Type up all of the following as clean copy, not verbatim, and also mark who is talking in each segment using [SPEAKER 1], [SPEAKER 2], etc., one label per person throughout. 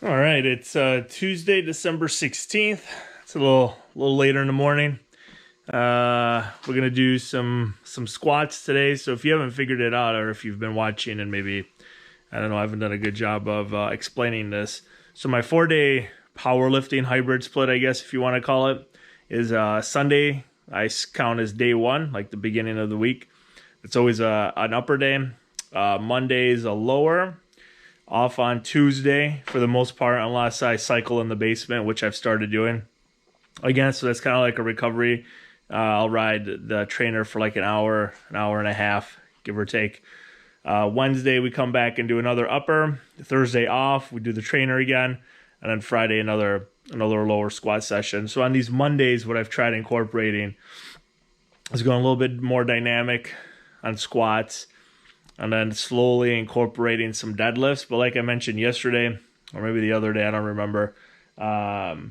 [SPEAKER 1] All right, it's Tuesday, December 16th. It's a little later in the morning. We're gonna do some squats today. So if you haven't figured it out, or if you've been watching and maybe I don't know, I haven't done a good job of explaining this. So my 4-day powerlifting hybrid split, I guess if you want to call it, is Sunday. I count as day one, like the beginning of the week. It's always an upper day. Monday is a lower. Off on Tuesday for the most part, unless I cycle in the basement, which I've started doing again. So that's kind of like a recovery. I'll ride the trainer for like an hour and a half, give or take. Wednesday we come back and do another upper. Thursday off, we do the trainer again, and then Friday another lower squat session. So on these Mondays, what I've tried incorporating is going a little bit more dynamic on squats, and then slowly incorporating some deadlifts. But like I mentioned yesterday, or maybe the other day, I don't remember, it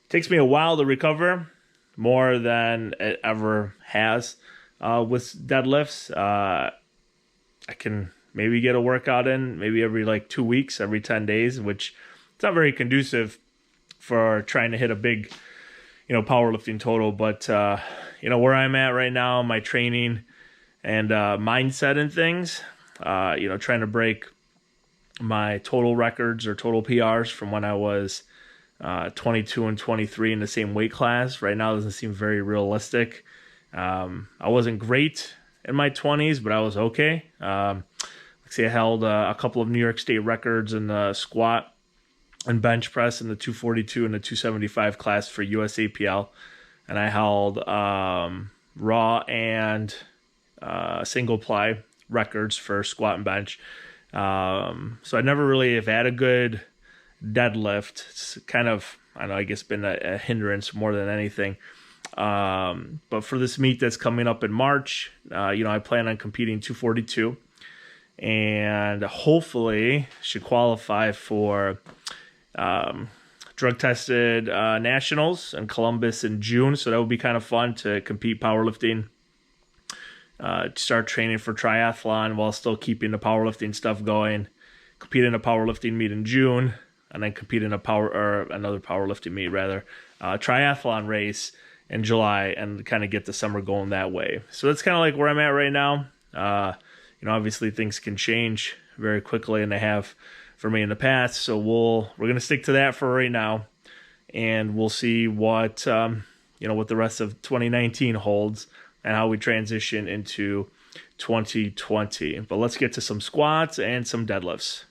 [SPEAKER 1] takes me a while to recover, more than it ever has with deadlifts. I can maybe get a workout in maybe every like 2 weeks, every 10 days, which it's not very conducive for trying to hit a big, powerlifting total. But, where I'm at right now, my training and mindset and things, trying to break my total records or total PRs from when I was 22 and 23 in the same weight class. Right now doesn't seem very realistic. I wasn't great in my 20s, but I was okay. I held a couple of New York State records in the squat and bench press in the 242 and the 275 class for USAPL. And I held raw and single ply records for squat and bench. So I never really have had a good deadlift. It's kind of, I guess been a hindrance more than anything. But for this meet that's coming up in March, I plan on competing 242 and hopefully should qualify for drug tested nationals in Columbus in June. So that would be kind of fun to compete powerlifting. Start training for triathlon while still keeping the powerlifting stuff going. Compete in a powerlifting meet in June, and then compete in another powerlifting meet triathlon race in July, and kind of get the summer going that way. So that's kind of like where I'm at right now. Obviously things can change very quickly, and they have for me in the past. So we're gonna stick to that for right now, and we'll see what what the rest of 2019 holds, and how we transition into 2020. But let's get to some squats and some deadlifts.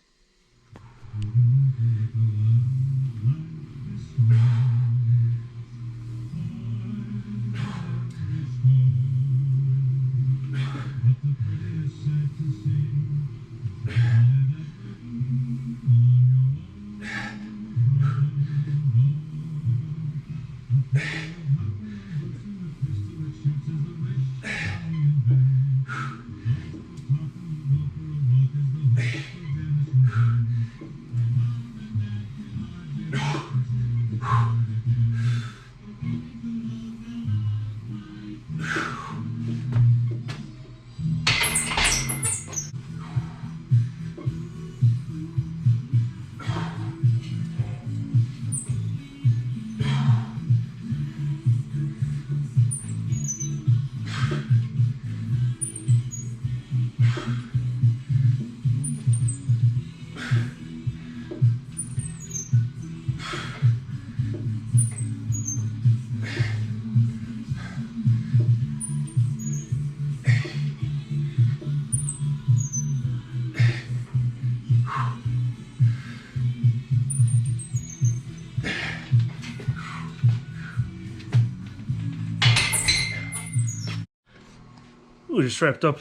[SPEAKER 1] Ooh, just wrapped up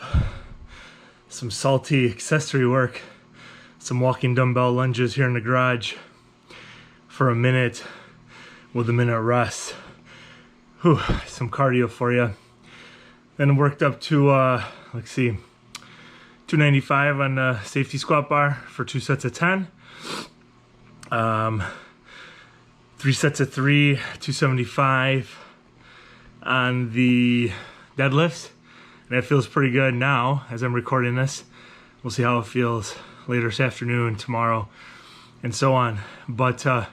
[SPEAKER 1] some salty accessory work, some walking dumbbell lunges here in the garage for a minute with a minute rest. Whew, some cardio for you. Then worked up to, 295 on the safety squat bar for 2 sets of 10. 3 sets of 3, 275 on the deadlifts. And that feels pretty good now as I'm recording this. We'll see how it feels later this afternoon, tomorrow. and so on. But all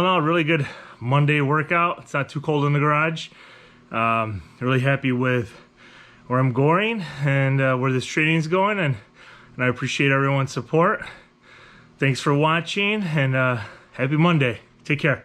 [SPEAKER 1] in all, really good Monday workout. It's not too cold in the garage. Really happy with where I'm going and where this training is going, and I appreciate everyone's support. Thanks for watching, and happy Monday. Take care.